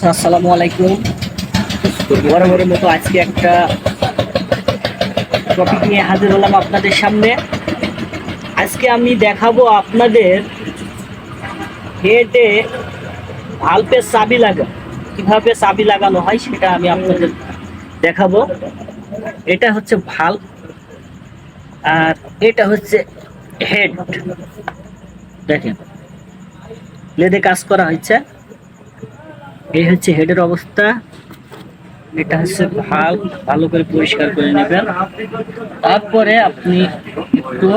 আসসালামু আলাইকুম। বরাবরের মতো আজকে একটা টপিক নিয়ে হাজির হলাম আপনাদের সামনে। আজকে আমি দেখাবো আপনাদের হেডে ভালভের চাবি লাগানো, কিভাবে চাবি লাগানো হয় সেটা আমি আপনাদের দেখাবো। এটা হচ্ছে ভালভ আর এটা হচ্ছে হেড। দেখেন লেদে কাজ করা হয়েছে। এই হচ্ছে হেডের অবস্থা, এটা হচ্ছে ভালভ। ভালো করে পরিষ্কার করে নেবেন। তারপরে আপনি একটু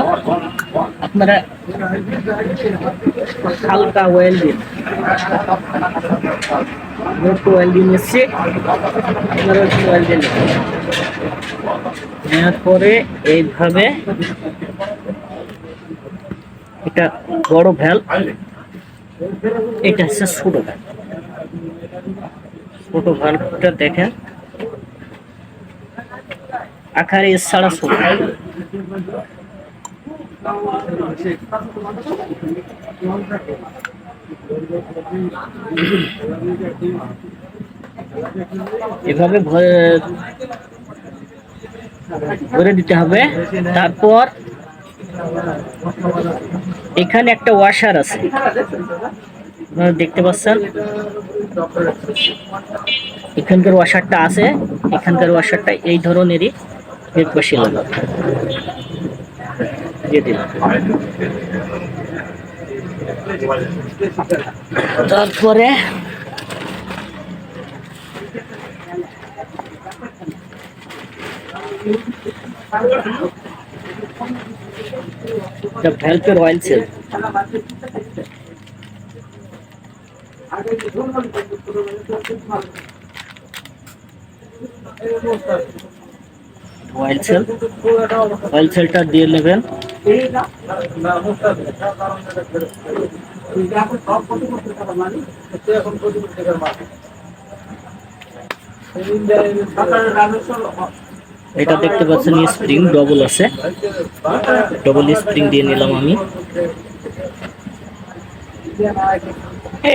আপনারা হালকা অয়েল দিন, একটু অয়েল দিয়ে নিচ্ছি, আপনারা একটু অয়েল দিয়ে নেবেন। নেওয়ার পরে এইভাবে এটা বড় ভ্যালভ, এটা হচ্ছে ছোট ভ্যালভ। ছোট ভ্যালভটা দেখেন আকারে ছাড়া ছোট। এভাবে ভরে দিতে হবে। তারপর এখানে একটা ওয়াশার আছে, আপনারা দেখতে পাচ্ছেন। এখানকার ওয়াশারটা আছে, এখানকার ওয়াশারটা এই ধরনেরই এর পাশে লাগাবো, দিয়ে দিলাম। তারপরে ভ্যালভের অয়েল সেল, অয়েল সেলটা দিয়ে নেবেন। এটা দেখতে পাচ্ছেন স্প্রিং ডবল আছে, ডবল স্প্রিং দিয়ে নিলাম আমি।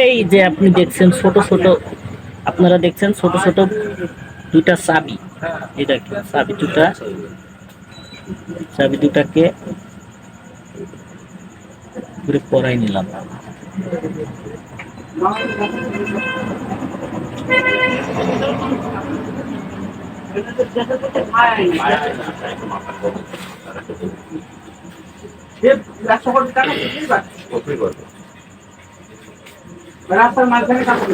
এই যে আপনি দেখছেন ছোট ছোট, আপনারা দেখছেন ছোট ছোট দুটা চাবি, এই দেখেন চাবি দুটা, চাবি দুটাকে ঘুরে পরাই নিলাম। রাস্তার মাঝখানে কাপড়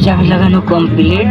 চাবি লাগানো কমপ্লিট।